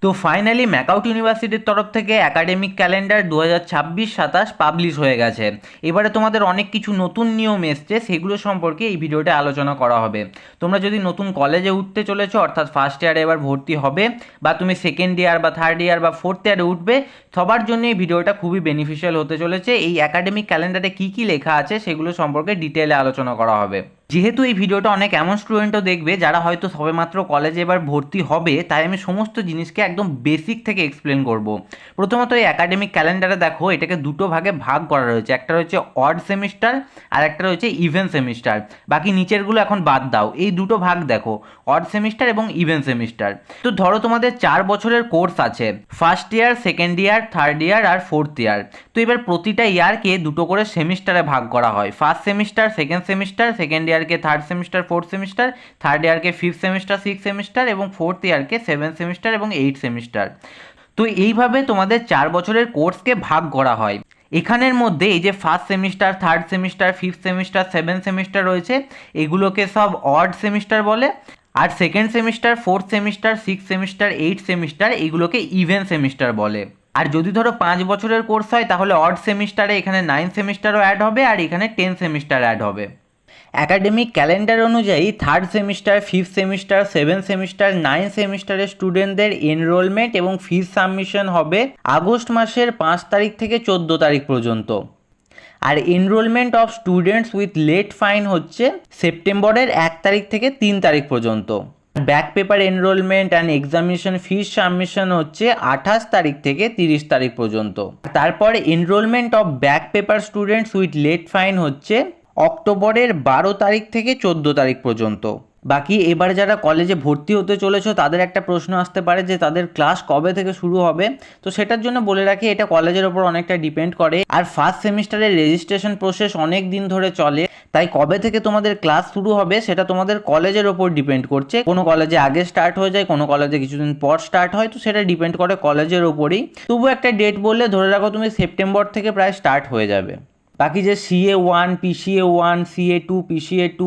তো finally MAKAUT ইউনিভার্সিটির তরফ থেকে একাডেমিক ক্যালেন্ডার 2026-27 পাবলিশ হয়ে গেছে। এবারে তোমাদের অনেক কিছু নতুন নিয়ম এসছে, সেগুলো সম্পর্কে এই ভিডিওতে আলোচনা করা হবে। তোমরা যদি নতুন কলেজে উঠতে চলেছো, অর্থাৎ ফার্স্ট ইয়ারে এবার ভর্তি হবে, বা তুমি সেকেন্ড ইয়ার বা থার্ড ইয়ার বা ফোর্থ ইয়ারে উঠবে, সবার জন্য এই ভিডিওটা খুবই বেনিফিশিয়াল হতে চলেছে। এই একাডেমিক ক্যালেন্ডারে কী কী লেখা আছে সেগুলো সম্পর্কে ডিটেলে আলোচনা করা হবে। যেহেতু এই ভিডিওটা অনেক এমন স্টুডেন্টও দেখবে যারা হয়তো সবেমাত্র কলেজে এবার ভর্তি হবে, তাই আমি সমস্ত জিনিসকে একদম বেসিক থেকে এক্সপ্লেন করব। প্রথমত এই একাডেমিক ক্যালেন্ডারে দেখো, এটাকে দুটো ভাগে ভাগ করা রয়েছে। একটা রয়েছে অড সেমিস্টার আর একটা রয়েছে ইভেন সেমিস্টার। বাকি নিচেরগুলো এখন বাদ দাও, এই দুটো ভাগ দেখো, অড সেমিস্টার এবং ইভেন সেমিস্টার। তো ধরো তোমাদের 4 বছরের কোর্স আছে, first year, second year, third year আর ফোর্থ ইয়ার। তো এবার প্রতিটা ইয়ারকে দুটো করে সেমিস্টারে ভাগ করা হয়। First semester, second semester, second ইয়ারকে third semester, fourth semester, third ইয়ারকে ফিফথ সেমিস্টার, সিক্স সেমিস্টার এবং ফোর্থ ইয়ারকে সেভেন সেমিস্টার এবং এইট সেমিস্টার। তো এইভাবে তোমাদের 4 বছরের কোর্সকে ভাগ করা হয়। এখানের মধ্যে এই যে first semester, third semester, fifth semester, seven semester রয়েছে, এগুলোকে সব অড সেমিস্টার বলে। আর second semester, fourth semester, six semester, eight semester এগুলোকে ইভেন সেমিস্টার বলে। আর যদি ধরো 5 বছরের কোর্স হয়, তাহলে অড সেমিস্টারে এখানে 9 সেমিস্টারও অ্যাড হবে আর এখানে 10 সেমিস্টার অ্যাড হবে। অ্যাকাডেমিক ক্যালেন্ডার অনুযায়ী third semester, fifth semester, seven semester, 9 সেমিস্টারের স্টুডেন্টদের এনরোলমেন্ট এবং ফিস সাবমিশন হবে আগস্ট মাসের 5 তারিখ থেকে 14 তারিখ পর্যন্ত। আর enrolment of students with late fine হচ্ছে সেপ্টেম্বরের 1 তারিখ থেকে 3 তারিখ পর্যন্ত। Back paper enrolment and examination fees submission হচ্ছে 28 তারিখ থেকে 30 তারিখ পর্যন্ত। তারপর enrolment of back paper students with late fine হচ্ছে অক্টোবরের 12 তারিখ থেকে 14 তারিখ পর্যন্ত। বাকি এবার যারা কলেজে ভর্তি হতে চলেছো, তাদের একটা প্রশ্ন আসতে পারে যে তাদের ক্লাস কবে থেকে শুরু হবে। তো সেটার জন্য বলে রাখি, এটা কলেজের ওপর অনেকটা ডিপেন্ড করে। আর ফার্স্ট সেমিস্টারের রেজিস্ট্রেশন প্রসেস অনেক দিন ধরে চলে, তাই কবে থেকে তোমাদের ক্লাস শুরু হবে সেটা তোমাদের কলেজের ওপর ডিপেন্ড করছে। কোনো কলেজে আগে স্টার্ট হয়ে যায়, কোনো কলেজে কিছুদিন পর স্টার্ট হয়, তো সেটা ডিপেন্ড করে কলেজের ওপরই। তবু একটা ডেট বললে ধরে রাখো তুমি সেপ্টেম্বর থেকে প্রায় স্টার্ট হয়ে যাবে। বাকি যে CA1, PCA1, CA2, PCA2,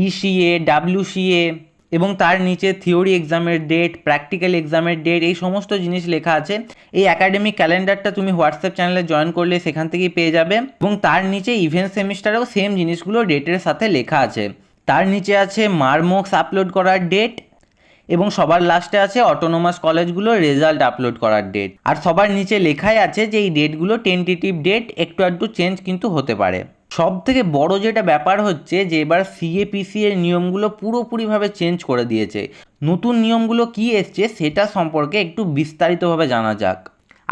ECA, WCA এবং তার নিচে থিওরি এক্সামের ডেট, প্র্যাকটিক্যাল এক্সামের ডেট, এই সমস্ত জিনিস লেখা আছে। এই একাডেমিক ক্যালেন্ডারটা তুমি হোয়াটসঅ্যাপ চ্যানেলে জয়েন করলে সেখান থেকেই পেয়ে যাবে। এবং তার নিচে ইভেন্ট সেমিস্টারেও সেম জিনিসগুলো ডেটের সাথে লেখা আছে। তার নিচে আছে মার্কস আপলোড করার ডেট এবং সবার লাস্টে আছে অটোনোমাস কলেজগুলোর রেজাল্ট আপলোড করার ডেট। আর সবার নিচে লেখাই আছে যে এই ডেটগুলো টেন্টেটিভ ডেট, একটু একটু চেঞ্জ কিন্তু হতে পারে। সব থেকে বড় যেটা ব্যাপার হচ্ছে যে এবার CAPC এর নিয়মগুলো পুরোপুরিভাবে চেঞ্জ করে দিয়েছে। নতুন নিয়মগুলো কি এসছে সেটা সম্পর্কে একটু বিস্তারিতভাবে জানা যাক।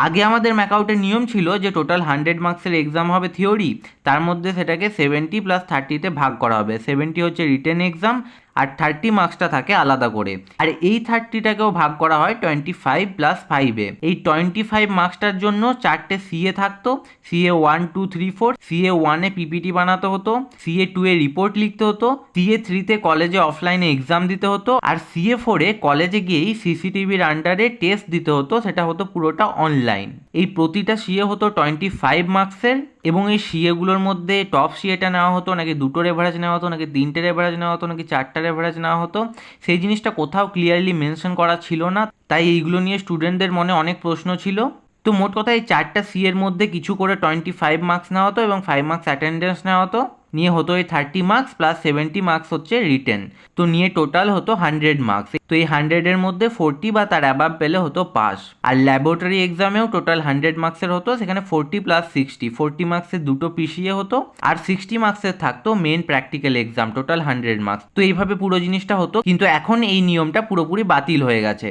আগে আমাদের ম্যাকআউটের নিয়ম ছিল যে টোটাল 100 মার্কসের এক্সাম হবে থিওরি, তার মধ্যে সেটাকে 70 + 30-তে ভাগ করা হবে। 70 হচ্ছে রিটেন এক্সাম আর 30 মার্কসটা থাকে আলাদা করে। আর এই 30টাকেও ভাগ করা হয় 25 + 5-এ। এই 25 মার্কসটার জন্য 4টে CA থাকতো। CA 1, 2, 3, 4। CA 1-এ PPT বানাতে হতো, CA 2-এ রিপোর্ট লিখতে হতো, CA 3-তে কলেজে অফলাইনে এক্সাম দিতে হতো, আর CA 4-এ কলেজে গিয়েই CCTVর আন্ডারে টেস্ট দিতে হতো, সেটা হতো পুরোটা অনলাইন। এই প্রতিটা CA হতো 25 মার্কসের। এবং এই CAগুলোর মধ্যে টপ CAটা নেওয়া হতো, নাকি দুটোর এভারেজ নেওয়া হতো, নাকি তিনটের এভারেজ নেওয়া হতো, নাকি চারটার এভারেজ নেওয়া হতো, সেই জিনিসটা কোথাও ক্লিয়ারলি মেনশন করা ছিল না। তাই এইগুলো নিয়ে স্টুডেন্টদের মনে অনেক প্রশ্ন ছিল। তো মোট কথা এই 4টা CAর মধ্যে কিছু করে 25 মার্কস নেওয়া হতো এবং 5 মার্কস অ্যাটেন্ডেন্স নেওয়া হতো। নিয়ে হতো এই 30 মার্কস প্লাস 70 মার্কস হচ্ছে রিটেন। তো নিয়ে টোটাল হতো 100 মার্কস। তো এই 100-এর মধ্যে 40 বা তার অ্যাবাভ পেলে হতো পাস। আর ল্যাবরেটরি এক্সামেও টোটাল 100 মার্কসের হতো, সেখানে 40 + 60, 40 মার্কসের দুটো PCA হতো আর 60 মার্কসের থাকতো main practical exam, total 100 marks. তো এইভাবে পুরো জিনিসটা হতো, কিন্তু এখন এই নিয়মটা পুরোপুরি বাতিল হয়ে গেছে।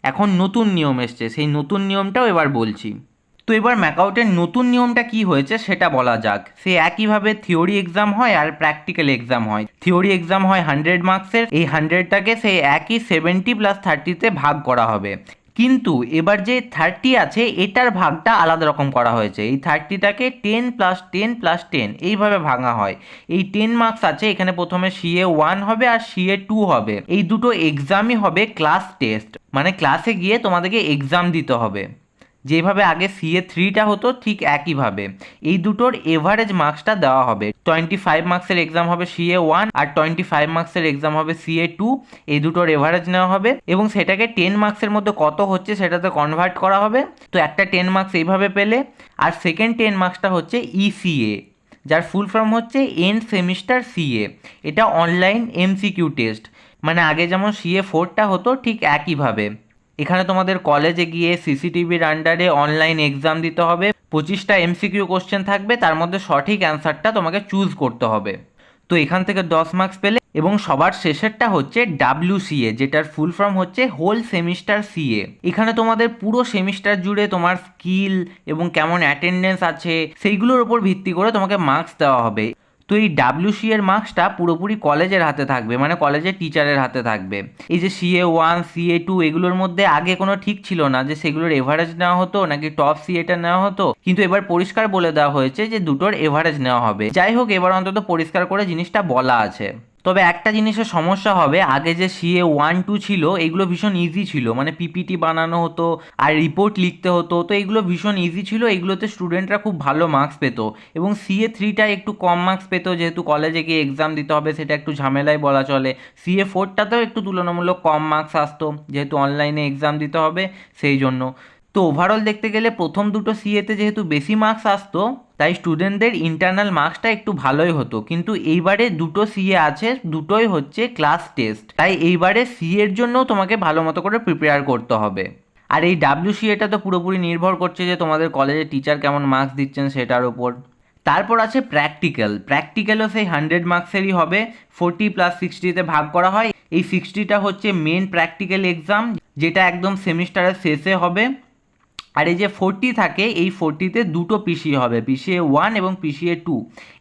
এখন নতুন নিয়ম এসছে, সেই নতুন নিয়মটাও এবার বলছি। তো এবার ম্যাকআউটের নতুন নিয়মটা কি হয়েছে সেটা বলা যাক। সে একইভাবে থিওরি এক্সাম হয় আর প্র্যাকটিক্যাল এক্সাম হয়। থিওরি এক্সাম হয় 100 মার্কসের, এই 100টাকে সেই একই 70 + 30-তে ভাগ করা হবে। কিন্তু এবার যে 30 আছে এটার ভাগটা আলাদা রকম করা হয়েছে। এই 30টাকে 10 + 10 + 10 এইভাবে ভাঙা হয়। এই 10 মার্কস আছে, এখানে প্রথমে CA 1 হবে আর CA 2 হবে। এই দুটো এক্সামই হবে ক্লাস টেস্ট, মানে ক্লাসে গিয়ে তোমাদেরকে এক্সাম দিতে হবে। যেভাবে আগে CA3টা হতো ঠিক একইভাবে এই দুটোর এভারেজ মার্কসটা দেওয়া হবে। 25 মার্কসের এক্সাম হবে CA1 আর 25 মার্কসের এক্সাম হবে CA2। এই দুটোর এভারেজ নেওয়া হবে এবং সেটাকে 10 মার্কসের মধ্যে কত হচ্ছে সেটাতে কনভার্ট করা হবে। তো একটা 10 মার্কস এইভাবে পেলে, আর সেকেন্ড 10 মার্কসটা হচ্ছে ECA, যার ফুল ফর্ম হচ্ছে এন্ড সেমিস্টার CA। এটা অনলাইন MCQ টেস্ট, মানে আগে যেমন CA4টা হতো ঠিক একইভাবে এখানে তোমাদের কলেজে গিয়ে CCTVর আন্ডারে অনলাইন এক্সাম দিতে হবে। 25টা MCQ কোশ্চেন থাকবে, তার মধ্যে সঠিক অ্যান্সারটা তোমাকে চুজ করতে হবে। তো এখান থেকে 10 মার্কস পেলে এবং সবার শেষেরটা হচ্ছে WCA, যেটার ফুল ফর্ম হচ্ছে হোল সেমিস্টার CA। এখানে তোমাদের পুরো সেমিস্টার জুড়ে তোমার স্কিল এবং কেমন অ্যাটেন্ডেন্স আছে সেইগুলোর উপর ভিত্তি করে তোমাকে মার্কস দেওয়া হবে। তো এই WCA এর মার্কসটা পুরোপুরি কলেজের হাতে থাকবে, মানে কলেজের টিচারের হাতে থাকবে। এই যে CA1 CA2 এগুলোর মধ্যে আগে কোনো ঠিক ছিল না যে সেগুলোর এভারেজ নেওয়া হতো নাকি টপ CAটা নেওয়া হতো, কিন্তু এবার পরিষ্কার বলে দেওয়া হয়েছে যে দুটোর এভারেজ নেওয়া হবে। যাই হোক, এবার অন্তত পরিষ্কার করে জিনিসটা বলা আছে। তবে একটা জিনিসের সমস্যা হবে, আগে যে CA1 2 ছিল এগুলো ভীষণ ইজি ছিল, মানে PPT বানানো হতো আর রিপোর্ট লিখতে হতো, তো এগুলো ভীষণ ইজি ছিল, এগুলোতে স্টুডেন্টরা খুব ভালো মার্কস পেত। এবং CA3টা একটু কম মার্কস পেত, যেহেতু কলেজে গিয়ে এক্সাম দিতে হবে সেটা একটু ঝামেলাই বলা চলে। CA4টাতেও একটু তুলনামূলক কম মার্কস আসতো, যেহেতু অনলাইনে এক্সাম দিতে হবে সেই জন্য। তো ওভারঅল দেখতে গেলে প্রথম দুটো CAতে যেহেতু বেশি মার্কস আসতো, তাই স্টুডেন্টদের ইন্টারনাল মার্কসটা একটু ভালোই হতো। কিন্তু এইবারে দুটো CA আছে, দুটোই হচ্ছে ক্লাস টেস্ট, তাই এইবারে CAর জন্য তোমাকে ভালো মতো করে প্রিপেয়ার করতে হবে। আর এই WCAটা তো পুরোপুরি নির্ভর করছে যে তোমাদের কলেজের টিচার কেমন মার্কস দিচ্ছেন সেটার উপর। তারপর আছে প্র্যাকটিক্যালও সেই 100 মার্কসেরই হবে, 40 + 60তে ভাগ করা হয়। এই 60টা হচ্ছে মেন প্র্যাকটিক্যাল এক্সাম, যেটা একদম সেমিস্টারের শেষে হবে। আর এই যে 40 থাকে, এই 40তে দুটো PCA হবে, PCA1 এবং PCA2।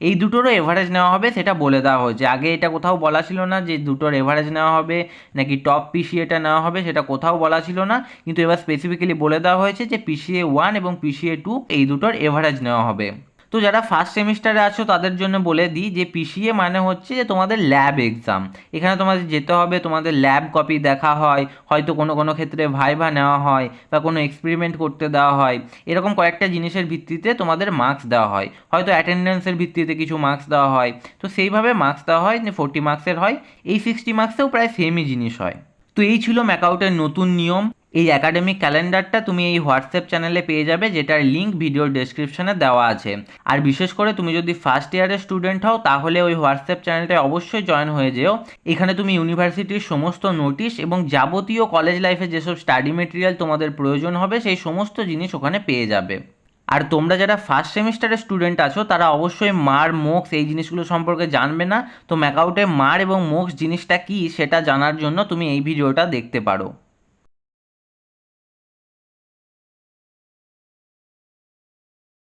এই দুটোরও এভারেজ নেওয়া হবে, সেটা বলে দেওয়া হয়েছে। আগে এটা কোথাও বলা ছিল না যে দুটোর এভারেজ নেওয়া হবে নাকি টপ PCAটা নেওয়া হবে, সেটা কোথাও বলা ছিল না, কিন্তু এবার স্পেসিফিক্যালি বলে দেওয়া হয়েছে যে PCA1 এবং PCA2 এই দুটোর এভারেজ নেওয়া হবে। তো যারা ফার্স্ট সেমিস্টারে আছো তাদের জন্য বলে দিই যে PCA মানে হচ্ছে যে তোমাদের ল্যাব এক্সাম। এখানে তোমাদের যেতে হবে, তোমাদের ল্যাব কপি দেখা হয়, হয়তো কোনো কোনো ক্ষেত্রে ভাইভা নেওয়া হয় বা কোনো এক্সপেরিমেন্ট করতে দেওয়া হয়। এরকম কয়েকটা জিনিসের ভিত্তিতে তোমাদের মার্কস দেওয়া হয়, হয়তো অ্যাটেন্ডেন্সের ভিত্তিতে কিছু মার্কস দেওয়া হয়। তো সেইভাবে মার্কস দেওয়া হয়, 40 মার্কসের হয়। এই 60 মার্কসেও প্রায় সেমই জিনিস হয়। তো এই ছিল ম্যাকআউটের নতুন নিয়ম। এই একাডেমিক ক্যালেন্ডারটা তুমি এই হোয়াটসঅ্যাপ চ্যানেলে পেয়ে যাবে, যেটার লিঙ্ক ভিডিওর ডেসক্রিপশনে দেওয়া আছে। আর বিশেষ করে তুমি যদি ফার্স্ট ইয়ারের স্টুডেন্ট হও তাহলে ওই হোয়াটসঅ্যাপ চ্যানেলটায় অবশ্যই জয়েন হয়ে যেও। এখানে তুমি ইউনিভার্সিটির সমস্ত নোটিশ এবং যাবতীয় কলেজ লাইফে যেসব স্টাডি মেটেরিয়াল তোমাদের প্রয়োজন হবে সেই সমস্ত জিনিস ওখানে পেয়ে যাবে। আর তোমরা যারা ফার্স্ট সেমিস্টারের স্টুডেন্ট আছো তারা অবশ্যই মার মোক্স এই জিনিসগুলো সম্পর্কে জানবে না। তো ম্যাকআউটে মার এবং মোক্স জিনিসটা কী সেটা জানার জন্য তুমি এই ভিডিওটা দেখতে পারো।